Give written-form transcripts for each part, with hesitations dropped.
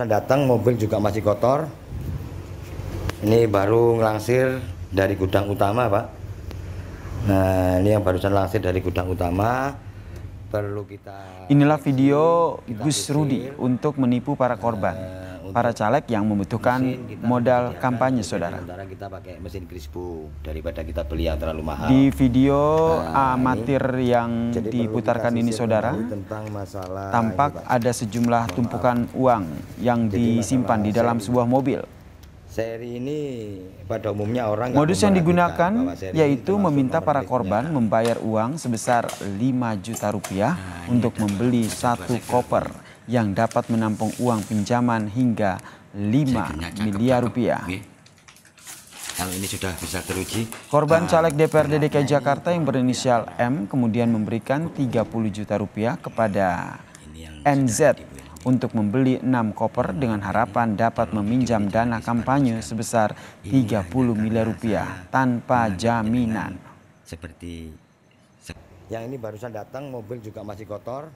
Datang mobil juga masih kotor. Ini baru ngelangsir dari gudang utama, Pak. Nah, ini yang barusan langsir dari gudang utama. Perlu kita Inilah video kita Gus Rudi usir, untuk menipu para korban, para untuk caleg yang membutuhkan mesin kita modal menyediakan, kampanye, jadi saudara. sementara kita pakai mesin Crispo daripada kita beli yang terlalu mahal. Di video Nah, amatir yang jadi perlu diputarkan kita ini, sisir saudara, kembali tentang masalah tampak ini, Pak. ada sejumlah tumpukan uang yang Jadi disimpan di dalam seri. sebuah mobil. Seri ini pada umumnya orang Modus yang digunakan yaitu termasuk meminta nomor para listnya. korban membayar uang sebesar 5 juta rupiah untuk membeli satu koper yang dapat menampung uang pinjaman hingga 5 miliar rupiah. Kalau ini sudah bisa teruji. Korban caleg DPRD DKI Jakarta yang berinisial M kemudian memberikan 30 juta rupiah kepada NZ untuk membeli 6 koper dengan harapan dapat meminjam dana kampanye sebesar 30 miliar rupiah tanpa jaminan. Seperti yang ini barusan datang, mobil juga masih kotor.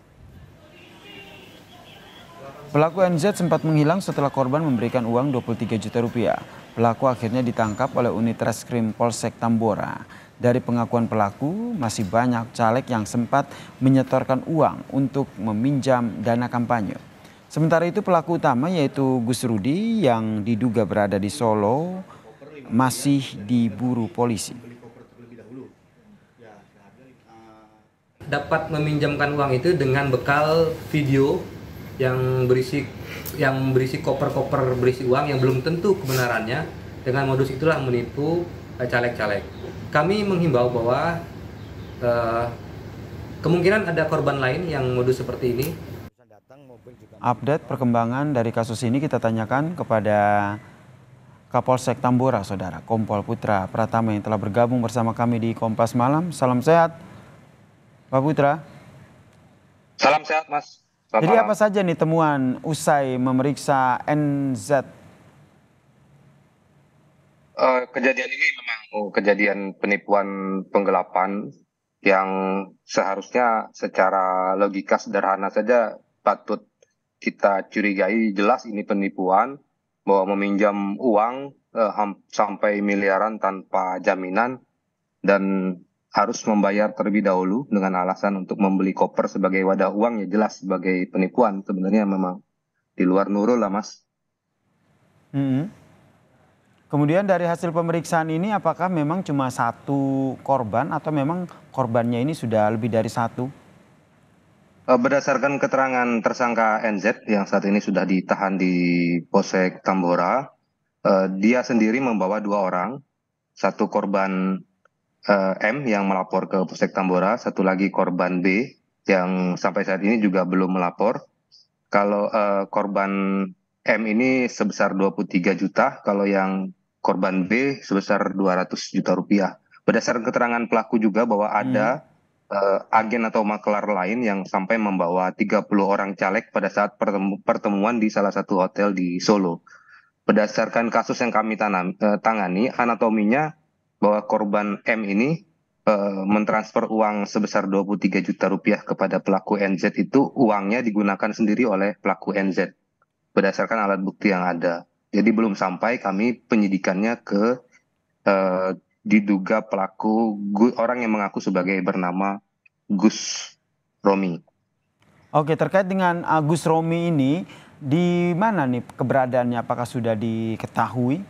Pelaku NZ sempat menghilang setelah korban memberikan uang 23 juta rupiah. Pelaku akhirnya ditangkap oleh unit reskrim Polsek Tambora. Dari pengakuan pelaku, masih banyak caleg yang sempat menyetorkan uang untuk meminjam dana kampanye. Sementara itu pelaku utama yaitu Gus Rudi yang diduga berada di Solo masih diburu polisi. Dapat meminjamkan uang itu dengan bekal video yang berisi koper-koper berisi uang yang belum tentu kebenarannya. Dengan modus itulah menipu caleg-caleg. Kami menghimbau bahwa kemungkinan ada korban lain yang modus seperti ini. Update perkembangan dari kasus ini kita tanyakan kepada Kapolsek Tambora, saudara, Kompol Putra Pratama yang telah bergabung bersama kami di Kompas Malam. Salam sehat, Pak Putra. Salam sehat, Mas. Selamat Jadi malam. apa saja nih temuan usai memeriksa NZ? Kejadian ini memang kejadian penipuan penggelapan yang seharusnya secara logika sederhana saja patut kita curigai. Jelas ini penipuan, bahwa meminjam uang sampai miliaran tanpa jaminan dan harus membayar terlebih dahulu dengan alasan untuk membeli koper sebagai wadah uang, ya jelas sebagai penipuan. Sebenarnya memang di luar nurul lah, Mas. Kemudian dari hasil pemeriksaan ini apakah memang cuma satu korban atau memang korbannya ini sudah lebih dari satu? Berdasarkan keterangan tersangka NZ yang saat ini sudah ditahan di Polsek Tambora, dia sendiri membawa 2 orang, satu korban M yang melapor ke Polsek Tambora, satu lagi korban B yang sampai saat ini juga belum melapor. Kalau korban M ini sebesar 23 juta, kalau yang korban B sebesar 200 juta rupiah. Berdasarkan keterangan pelaku juga bahwa ada agen atau makelar lain yang sampai membawa 30 orang caleg pada saat pertemuan di salah satu hotel di Solo. Berdasarkan kasus yang kami tangani, anatominya bahwa korban M ini mentransfer uang sebesar 23 juta rupiah kepada pelaku NZ itu uangnya digunakan sendiri oleh pelaku NZ berdasarkan alat bukti yang ada. Jadi belum sampai kami penyidikannya ke diduga pelaku orang yang mengaku sebagai bernama Gus Romi. Oke, terkait dengan Gus Romi ini, di mana nih keberadaannya? Apakah sudah diketahui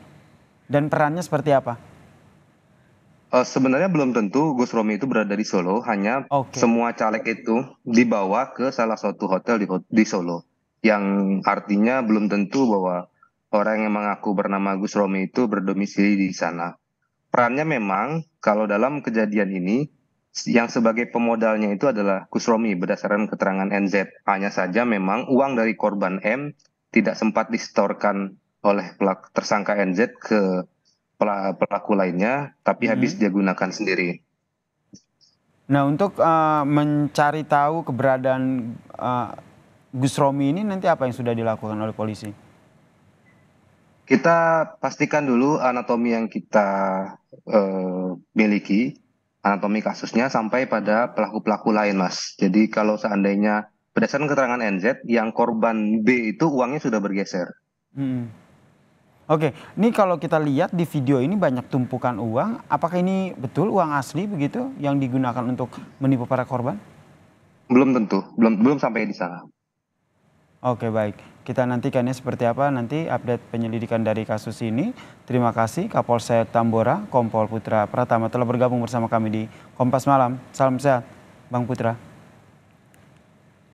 dan perannya seperti apa? Sebenarnya belum tentu Gus Romi itu berada di Solo, hanya semua caleg itu dibawa ke salah satu hotel di Solo, yang artinya belum tentu bahwa orang yang mengaku bernama Gus Romi itu berdomisili di sana. Perannya memang kalau dalam kejadian ini yang sebagai pemodalnya itu adalah Gus Romi berdasarkan keterangan NZ. Hanya saja memang uang dari korban M tidak sempat disetorkan oleh tersangka NZ ke pelaku lainnya, tapi habis dia gunakan sendiri. Nah, untuk mencari tahu keberadaan Gus Romi ini nanti apa yang sudah dilakukan oleh polisi? Kita pastikan dulu anatomi yang kita miliki, anatomi kasusnya sampai pada pelaku-pelaku lain, Mas. Jadi kalau seandainya berdasarkan keterangan NZ, yang korban B itu uangnya sudah bergeser. Oke, ini kalau kita lihat di video ini banyak tumpukan uang. Apakah ini betul uang asli begitu yang digunakan untuk menipu para korban? Belum tentu, belum sampai di sana. Oke, baik. Kita nantikannya seperti apa nanti update penyelidikan dari kasus ini. Terima kasih Kapolsek Tambora, Kompol Putra Pratama telah bergabung bersama kami di Kompas Malam. Salam sehat, Bang Putra.